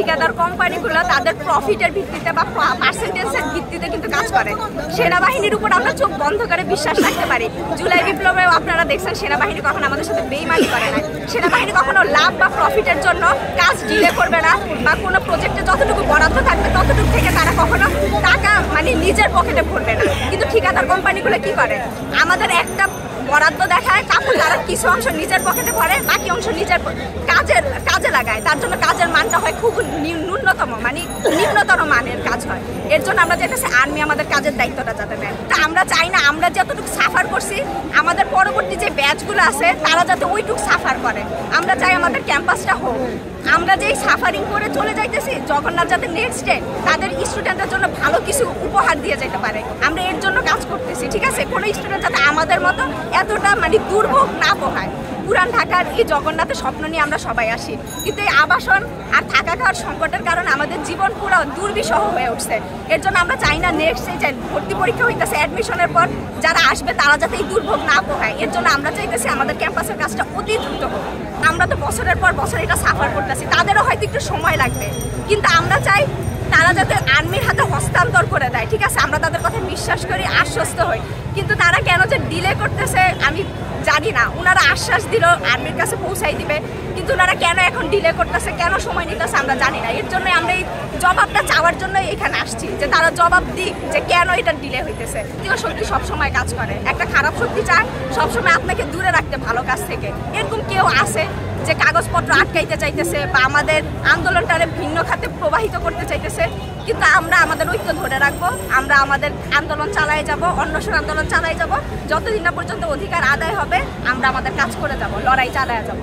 ঠিকাদার কোম্পানিগুলো তাদের প্রফিটের ভিত্তিতে বা পার্সেন্টেজের ভিত্তিতে কিন্তু কাজ করে। সেনাবাহিনীর উপর আমরা চোখ বন্ধ করে বিশ্বাস রাখতে পারি। জুলাই বিপ্লবে আপনারা দেখছেন সেনাবাহিনী কখনো আমাদের সাথে বেইমানি করে না। সেনাবাহিনী কখনো লাভ বা প্রফিটের জন্য কাজ ডিলে করবে না, বা কোনো প্রজেক্টে যতটুকু বরাদ্দ থাকবে ততটুকু থেকে তারা কখনো টাকা মানে নিজের পকেটে ভরবে না। কিন্তু ঠিকাদার কোম্পানিগুলো কি করে, আমাদের একটা বরাদ্দ দেখায়, তারপর তারা কিছু অংশ নিজের পকেটে ভরে, বাকি অংশ নিজের কাজে লাগায়। তার জন্য কাজের মানটা হয় খুব ন্যূনতম, মানে নিম্নতর মানের কাজ হয়। এর জন্য আমরা চাইতেছি আর্মি আমাদের কাজের দায়িত্বটা যাতে নেয়। তা আমরা চাই না আমরা যতটুকু সাফার করছি আমাদের পরবর্তী যে ব্যাচগুলো আছে তারা যাতে ওইটুকু সাফার করে। আমরা চাই আমাদের ক্যাম্পাসটা হোক, আমরা যেই সাফারিং করে চলে যাইতেছি জগন্নাথ যাতে নেক্সট ডে তাদের স্টুডেন্টের জন্য ভালো কিছু উপহার দিয়ে যেতে পারে, আমরা এর জন্য কাজ করতেছি। ঠিক আছে, কোনো স্টুডেন্ট যাতে আমাদের মতো এতটা মানে দুর্ভোগ না পোহায়। পুরান ঢাকার এই জগন্নাথের স্বপ্ন নিয়ে আমরা সবাই আসি, কিন্তু এই আবাসন আর থাকা খাওয়ার সংকটের কারণে আমাদের জীবন পুরো দুর্বিষহ হয়ে উঠছে। এর জন্য আমরা চাই না নেক্সট যে ভর্তি পরীক্ষা হইতেছে অ্যাডমিশনের পর যারা আসবে তারা যাতে এই দুর্ভোগ না পোহায়। এর জন্য আমরা চাইতেছি আমাদের ক্যাম্পাসের কাজটা অতি দ্রুত হোক। আমরা তো বছরের পর বছর এটা সাফার করতেছি, তাদেরও হয়তো একটু সময় লাগবে, কিন্তু আমরা চাই তারা যাতে আর্মির হাতে হস্তান্তর করে দেয়। ঠিক আছে, আমরা তাদের কথা বিশ্বাস করি, আশ্বস্ত হই, কিন্তু তারা কেন যে ডিলে করতেছে আমি জানি না। ওনারা আশ্বাস দিল আর্মির কাছে পৌঁছাই দিবে, কিন্তু ওনারা কেন এখন ডিলে করতেছে, কেন সময় নিতেছে আমরা জানি না। এর জন্য আমরা এই জবাবটা চাওয়ার জন্য এখানে আসছি, যে তারা জবাব দিক যে কেন এটা ডিলে হইতেছে। শক্তি সবসময় কাজ করে, একটা খারাপ শক্তি চায় সবসময় আপনাকে দূরে রাখতে ভালো কাজ থেকে। এরকম কেউ আছে যে কাগজপত্র আটকাইতে চাইতেছে বা আমাদের আন্দোলনটারে ভিন্ন খাতে প্রবাহিত করতে চাইতেছে, কিন্তু আমরা আমাদের ঐক্য ধরে রাখবো। আমরা আমাদের আন্দোলন চালাই যাব, অন্বেষণ আন্দোলন চালাই যাব, যতদিন না পর্যন্ত অধিকার আদায় হবে আমরা আমাদের কাজ করে যাব, লড়াই চালায় যাব।